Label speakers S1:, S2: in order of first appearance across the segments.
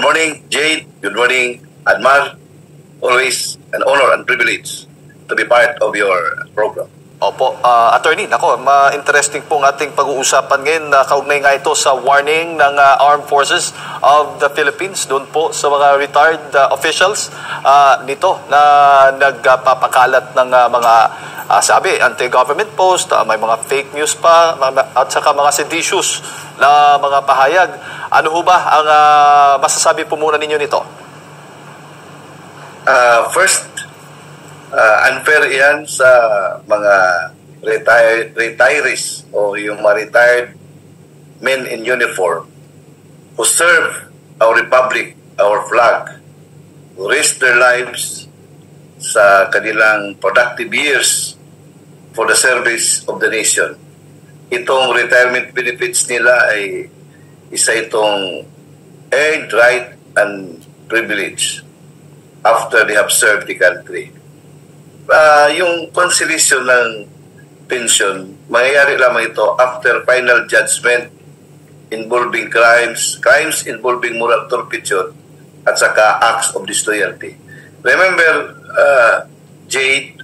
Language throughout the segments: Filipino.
S1: morning, Jade. Good morning, Admar. Always an honor and privilege to be part of your program.
S2: Opo, attorney, interesting pong ating pag-uusapan ngayon na kaugnay nga ito sa warning ng Armed Forces of the Philippines doon po sa mga retired officials nito na nagpapakalat ng mga sabi, anti-government post, may mga fake news pa at saka mga seditious na mga pahayag. Ano ho ba ang masasabi po muna ninyo nito?
S1: First, unfair yan sa mga retirees o yung mga retired men in uniform who serve our republic, our flag, who risk their lives sa kanilang productive years for the service of the nation. Itong retirement benefits nila ay isa itong earned right and privilege after they have served the country. Yung conciliation ng pension, mangyayari lamang ito after final judgment involving crimes involving moral turpitude at saka acts of disloyalty. Remember, Jade,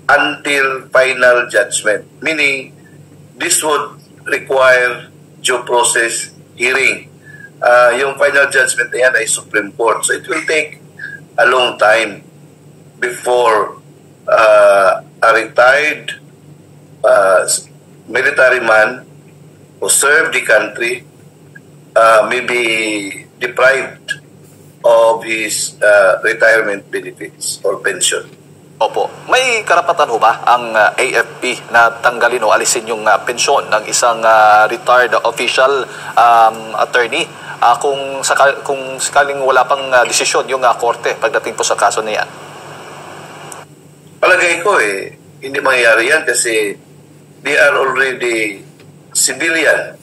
S1: until final judgment, meaning this would require due process hearing. Yung final judgment na yan ay Supreme Court. So it will take a long time before a retired military man who served the country may be deprived of his retirement benefits or pension.
S2: Opo. May karapatan ho ba ang AFP na tanggalin o alisin yung pensyon ng isang retired official attorney kung sakaling wala pang desisyon yung korte pagdating po sa kaso na yan?
S1: Palagay ko hindi mangyayari yan kasi they are already civilian.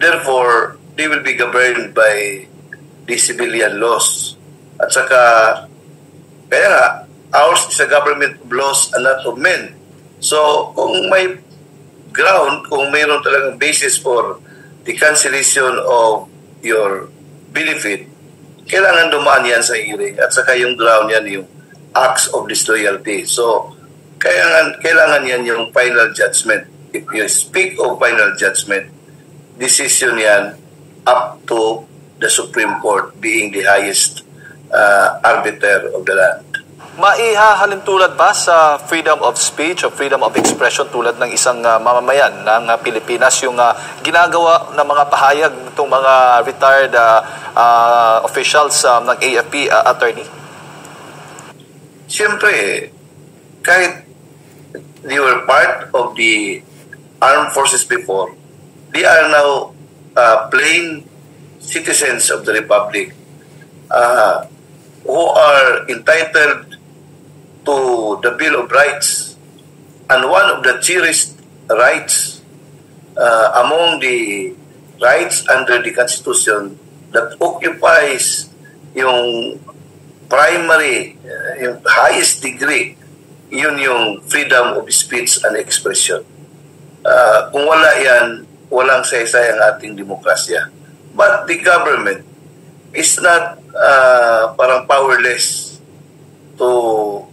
S1: Therefore, they will be governed by the civilian laws. At saka, kaya nga, ours is a government of laws and not of men. So, kung may ground, kung mayroon talagang basis for the cancellation of your benefit, kailangan dumaan yan sa hearing. At saka yung ground yan, yung acts of disloyalty. So, kailangan yan yung final judgment. If you speak of final judgment, decision yan up to the Supreme Court being the highest arbiter of the land.
S2: Maihahalin tulad ba sa freedom of speech o freedom of expression tulad ng isang mamamayan ng Pilipinas yung ginagawa ng mga pahayag nitong mga retired officials ng AFP, attorney?
S1: Siyempre, kahit they were part of the armed forces before, they are now plain citizens of the Republic who are entitled to the Bill of Rights. And one of the cherished rights among the rights under the Constitution that occupies yung primary, yung highest degree, yun yung freedom of speech and expression. Kung wala yan, walang saysay ang ating demokrasya. But the government is not parang powerless to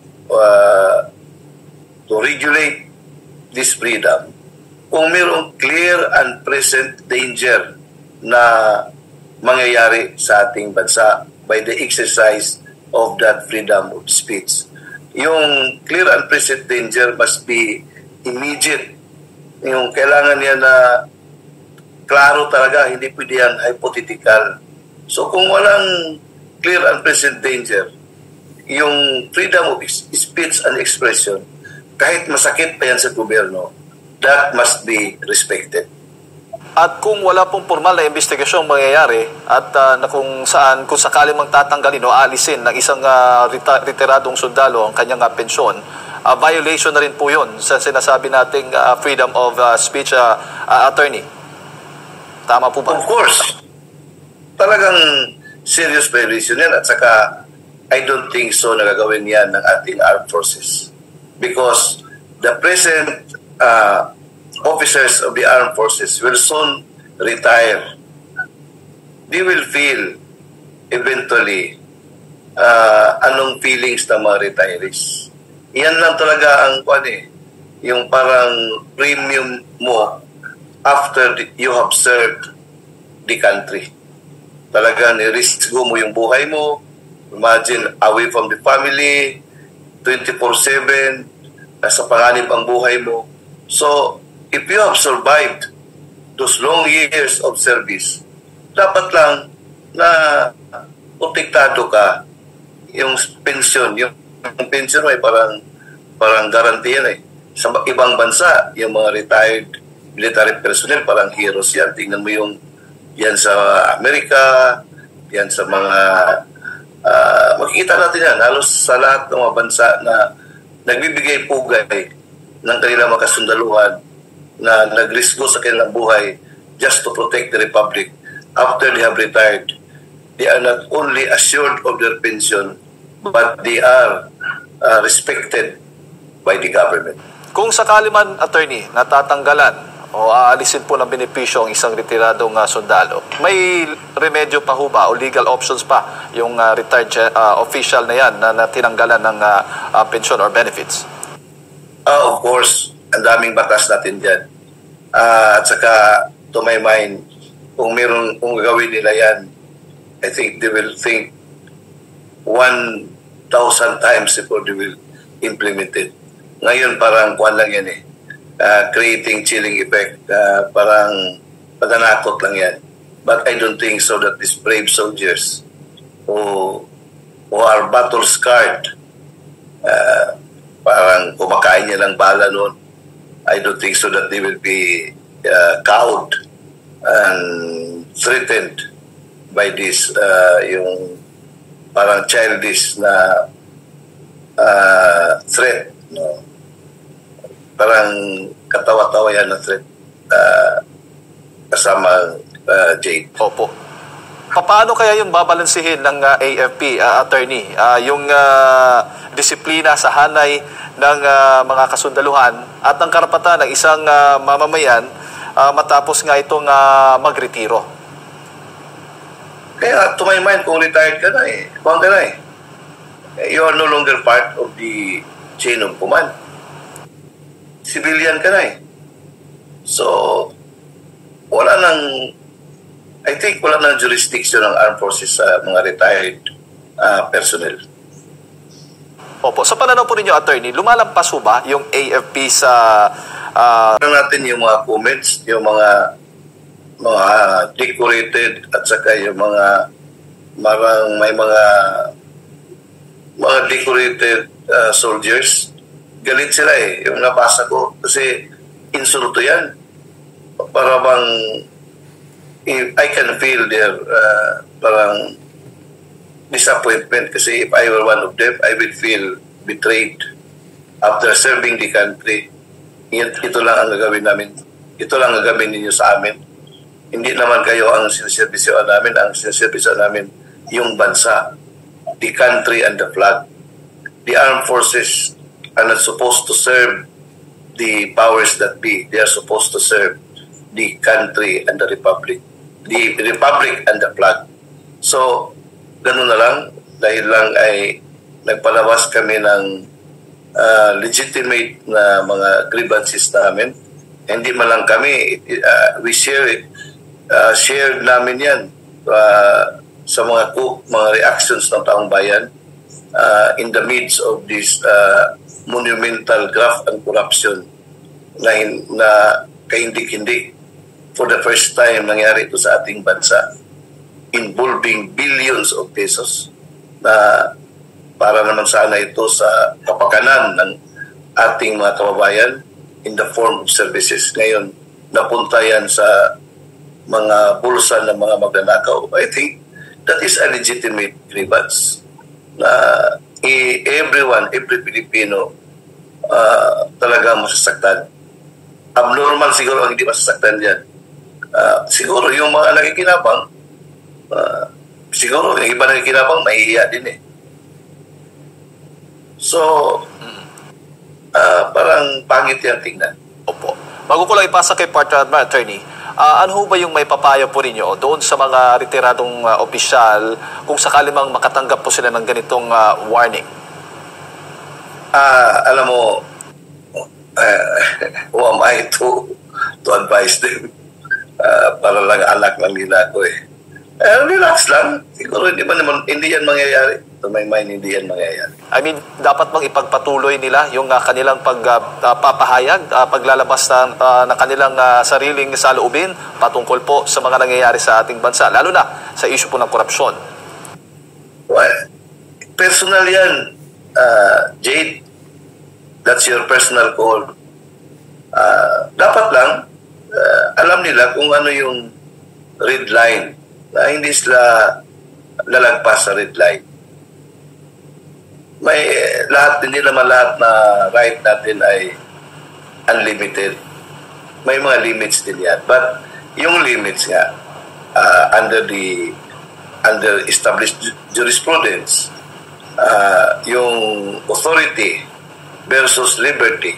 S1: regulate this freedom. Kung mayroong clear and present danger na mangyayari sa ating bansa by the exercise of that freedom of speech. Yung clear and present danger must be immediate. Yung kailangan niya na klaro talaga, hindi pwede yan hypothetical. So kung walang clear and present danger, yung freedom of speech and expression, kahit masakit pa yan sa gobyerno, that must be respected.
S2: At kung wala pong formal na investigasyong mangyayari at kung sakaling magtatanggalin o alisin ng isang retiradong sundalo ang kanyang pensyon, violation na rin po yun sa sinasabi nating freedom of speech, attorney. Tama po ba?
S1: Of course. Talagang serious violation yan at saka I don't think so nagagawin yan ng ating armed forces because the present officers of the armed forces will soon retire. They will feel eventually, anong feelings ng mga retirees. Yan lang talaga ang yung parang premium mo after you have served the country. Talaga ni-risk mo yung buhay mo. Imagine, away from the family, 24/7, nasa panganib ang buhay mo. So, if you have survived those long years of service, dapat lang na protektado ka. Yung pension ay parang garantiyan eh. Sa ibang bansa, yung mga retired military personnel, parang heroes yan. Tingnan mo yan sa Amerika, yan sa mga, makikita natin yan, halos sa lahat ng mga bansa na nagbibigay pugay ng kanilang mga kasundaluhan na nagrisgo sa kanilang buhay just to protect the Republic. After they have retired, they are not only assured of their pension, but they are respected by the government.
S2: Kung sakali man, attorney, natatanggalan o aalisin po ng benepisyo ang isang retiradong sundalo, may remedyo pa ho ba o legal options pa yung retired official na yan na tinanggalan ng pension or benefits?
S1: Of course, ang daming batas natin dyan. At saka, to my mind, kung gagawin nila yan, I think they will think 1,000 times before they will implement it. Ngayon parang kuwan lang yan creating chilling effect, parang padanakot lang yan. But I don't think so that these brave soldiers who are battle scarred, parang kumakain niya ng bala noon, I don't think so that they will be cowed and threatened by this yung parang childish na threat, no? Parang katawa-tawa yan na threat kasama Jade.
S2: Opo. Paano kaya yung babalansihin ng AFP, attorney? Yung disiplina sa hanay ng mga kasundaluhan at ang karapatan ng isang mamamayan matapos nga itong magretiro?
S1: Kaya to my mind, kung retired ka na you are no longer part of the chain of command. Civilian ka na So, I think wala nang jurisdiction ng armed forces sa mga retired personnel.
S2: Opo. Sa pananaw po ninyo, attorney, lumalampas po ba yung AFP sa...
S1: natin yung mga comments, yung mga decorated at saka yung may mga decorated soldiers. Galit sila yung nabasa ko kasi insulto yan. Para bang I can feel their parang disappointment kasi if I were one of them, I would feel betrayed after serving the country. Ito lang ang gagawin namin. Ito lang ang gagawin ninyo sa amin. Hindi naman kayo ang sinaservisyoan namin. Ang sinaservisyoan namin yung bansa, the country and the flag. The armed forces are not supposed to serve the powers that be. They are supposed to serve the country and the republic. The republic and the flag. So, ganun na lang. Dahil lang ay nagpalabas kami ng legitimate na mga grievances namin. Hindi man lang kami, we shared namin yan sa mga reactions ng taong bayan in the midst of this monumental graft and corruption na kahindik-hindik for the first time nangyari ito sa ating bansa, involving billions of pesos na para naman sana ito sa kapakanan ng ating mga kababayan in the form of services. Ngayon, napunta yan sa mga bulsa ng mga magnanakaw. I think that is a legitimate grievance na every Filipino talaga masasaktan. Abnormal siguro ang hindi masasaktan yan. Siguro yung mga nakikinabang, siguro yung iba nakikinabang mahihiya din So, parang pangit yan tingnan.
S2: Opo. Bago ko lang ipasa kay partner attorney, Ano ho ba yung may papayo po ninyo doon sa mga retiradong opisyal kung sakali mang makatanggap po sila ng ganitong warning?
S1: Alam mo, who am I to advise them? Para lang anak lang nila ako eh. Relax lang. Siguro hindi yan mangyayari. To my mind, hindi yan mangyayari.
S2: I mean, dapat bang ipagpatuloy nila yung kanilang pagpapahayag, paglalabas na kanilang sariling saloobin patungkol po sa mga nangyayari sa ating bansa, lalo na sa issue po ng korupsyon?
S1: Well, personal yan, Jade. That's your personal call. Dapat lang, alam nila kung ano yung red line na hindi sila lalagpas sa red line. Hindi naman lahat na right natin ay unlimited. May mga limits din yan. But yung limits nga, under established jurisprudence, yung authority versus liberty,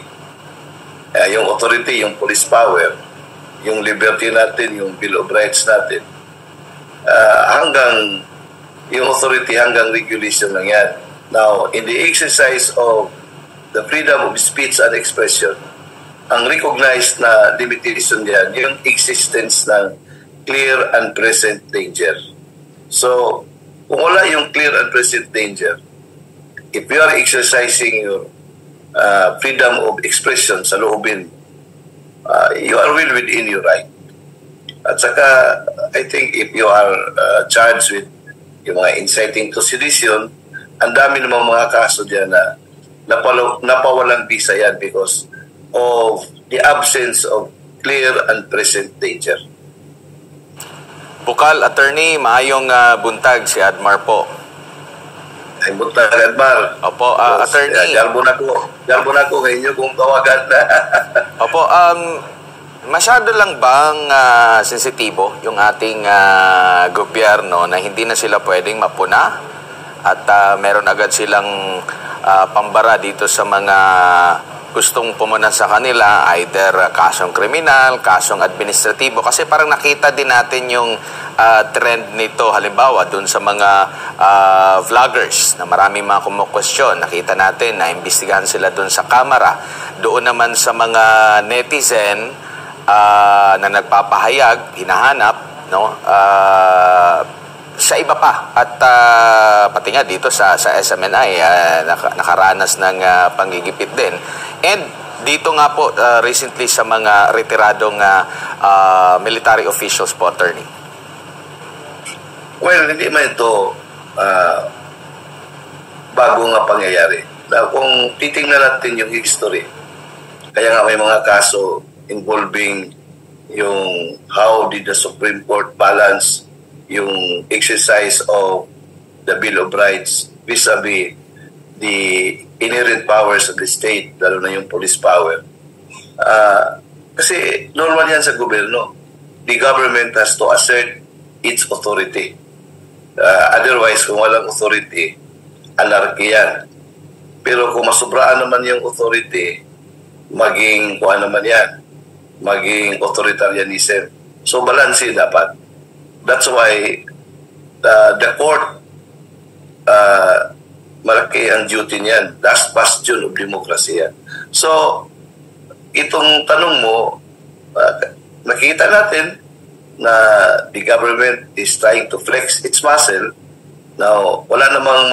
S1: yung authority, yung police power, yung liberty natin, yung Bill of Rights natin, hanggang yung authority, hanggang regulation lang yan. Now, in the exercise of the freedom of speech and expression, ang recognized na limitation yan, yung existence ng clear and present danger. So, kung wala yung clear and present danger, if you are exercising your freedom of expression sa loobin, you are well within your right. At saka, I think if you are charged with yung mga inciting to sedition, ang dami namang mga kaso dyan na napawalang visa yan because of the absence of clear and present danger.
S3: Bukal, attorney, maayong buntag si Admar po.
S1: Ay, buntag, Admar.
S3: Opo, attorney.
S1: Galbo na ko ngayon kung tawagan na.
S3: Opo, masyado lang bang sensitibo yung ating gobyerno na hindi na sila pwedeng mapuna? At meron agad silang pambara dito sa mga gustong pumuna sa kanila, either kasong kriminal, kasong administratibo. Kasi parang nakita din natin yung trend nito, halimbawa, dun sa mga vloggers na maraming mga kumukwestiyon. Nakita natin na imbestigahan sila dun sa kamera. Doon naman sa mga netizen na nagpapahayag, hinahanap, no? Sa iba pa at pati nga dito sa SMNI nakaranas ng panggigipit din. And dito nga po recently sa mga retiradong military officials po, attorney.
S1: Well, hindi man ito bago nga pangyayari. Kung titingnan natin yung history, kaya nga may mga kaso involving yung how did the Supreme Court balance yung exercise of the Bill of Rights vis-a-vis the inherent powers of the state, lalo na yung police power. Kasi normal yan sa gobyerno. The government has to assert its authority. Otherwise, kung walang authority, anarchy yan. Pero kung masubraan naman yung authority, maging authoritarianism. So, balanse dapat. That's why the court, malaki ang duty niyan. Last bastion of democracy yan. So, itong tanong mo, nakikita natin na the government is trying to flex its muscle. Now, wala namang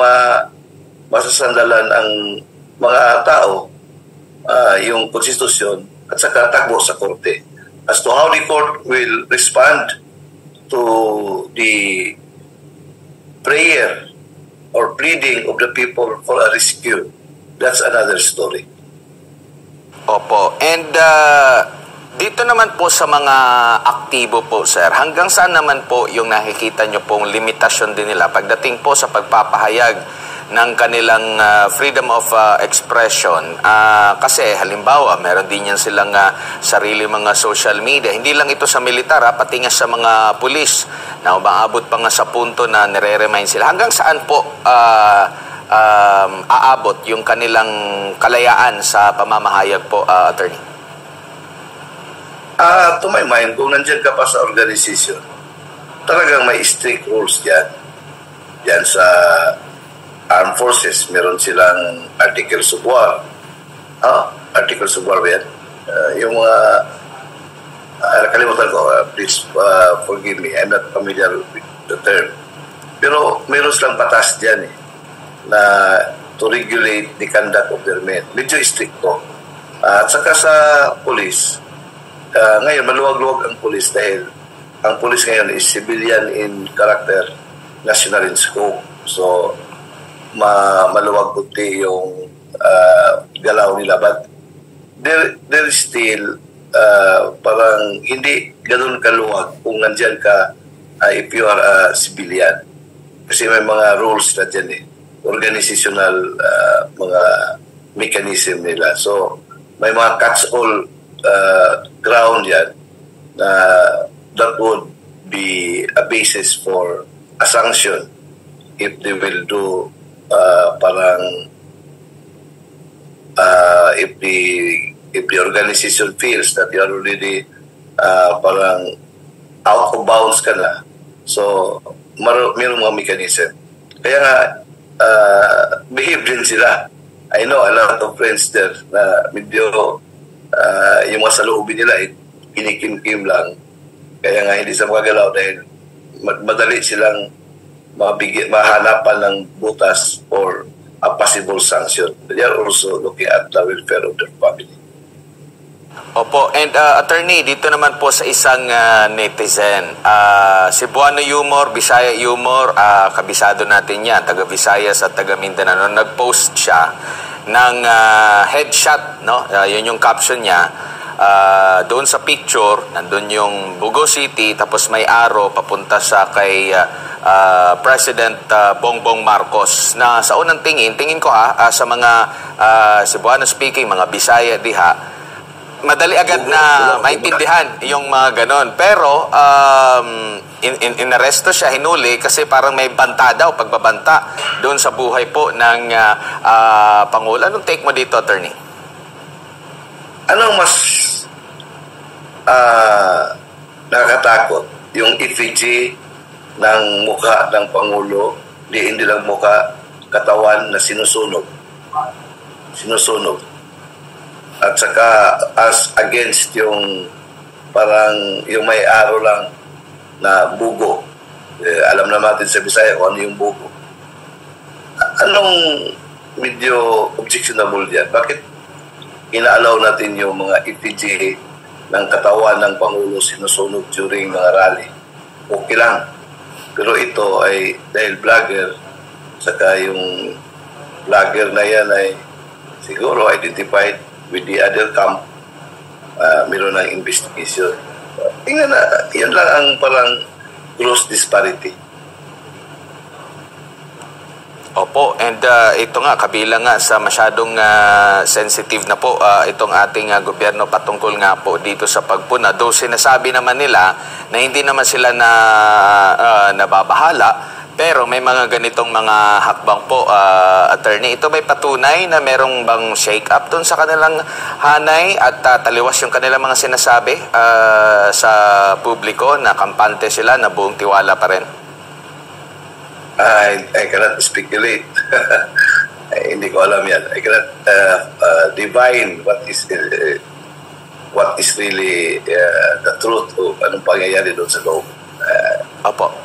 S1: masasandalan ang mga tao, yung konstitusyon, at saka takbo sa korte. As to how the court will respond to the prayer or pleading of the people for a rescue, that's another story.
S3: Opo. And dito naman po sa mga aktibo po, sir, hanggang saan naman po yung nakikita nyo pong limitasyon din nila pagdating po sa pagpapahayag ng kanilang freedom of expression? Kasi halimbawa, meron din yan silang sarili mga social media. Hindi lang ito sa militar, pati nga sa mga pulis na umaabot pa nga sa punto na nire-remind sila. Hanggang saan po aabot yung kanilang kalayaan sa pamamahayag po, attorney?
S1: To my mind, kung nandyan ka pa sa organization, talagang may strict rules dyan. Dyan sa armed forces, meron silang articles of war. Articles of war ba yan? Yung mga, nakalimutan ko, please forgive me, I'm not familiar with the term. Pero meron silang batas dyan na to regulate the conduct of their men. Medyo strict ko. At saka sa police, ngayon maluwag-luwag ang police dahil ang police ngayon is civilian in character, national in scope. So, maluwag kunti yung galaw nila. But there is still parang hindi ganun kaluwag kung nandyan ka if you are a civilian. Kasi may mga rules na dyan organizational mga mechanism nila. So, may mga catch-all ground yan na that would be a basis for a sanction if they will do parang if the organization feels that you are already parang out of bounds ka na. So, mayroong mga mechanism. Kaya nga, behave din sila. I know a lot of friends there na medyo yung mga saloobin nila kinikim-kim lang. Kaya nga hindi sa mga galaw dahil madali silang mahanapan ng butas or a possible sanction. They are also looking at the welfare of their family.
S3: Opo, and attorney, dito naman po sa isang netizen, Cebuano humor, Bisaya humor, kabisado natin yan, taga Visayas at taga Mindanao. Nag-post siya ng headshot, no? Yun yung caption niya. Doon sa picture, nandun yung Bugo City, tapos may arrow papunta sa kay President Bongbong Marcos. Na sa unang tingin ko sa mga Cebuano speaking, mga Bisaya diha, madali agad na maintindihan yung mga ganon. Pero, inaresto siya, hinuli, kasi parang may banta daw, pagbabanta doon sa buhay po ng Pangulo. Anong take mo dito, attorney?
S1: Anong mas nakakatakot? Yung effigy ng mukha ng Pangulo, hindi lang mukha, katawan na sinusunog. At saka as against yung parang yung may araw lang na bugo. Alam na natin sa Bisaya kung ano yung bugo. Anong medyo objectionable diyan? Bakit inaalaw natin yung mga effigy ng katawan ng Pangulo sinusunog during mga rally? Okay lang. Pero ito ay dahil vlogger, saka yung vlogger na yan ay siguro identified with the other camp, meron ng investigation. Tingnan na, yan lang ang parang gross disparity.
S3: Opo, and ito nga, kabilang nga sa masyadong sensitive na po itong ating gobyerno patungkol nga po dito sa pagpuna. Though sinasabi naman nila na hindi naman sila nababahala, pero may mga ganitong mga hakbang po, attorney. Ito may patunay na merong bang shake-up doon sa kanilang hanay at taliwas yung kanilang mga sinasabi sa publiko na kampante sila, na buong tiwala pa rin?
S1: I cannot speculate. Hindi ko alam yan. I cannot divine what is really the truth o anong pangyayari doon sa loob.
S3: Opo.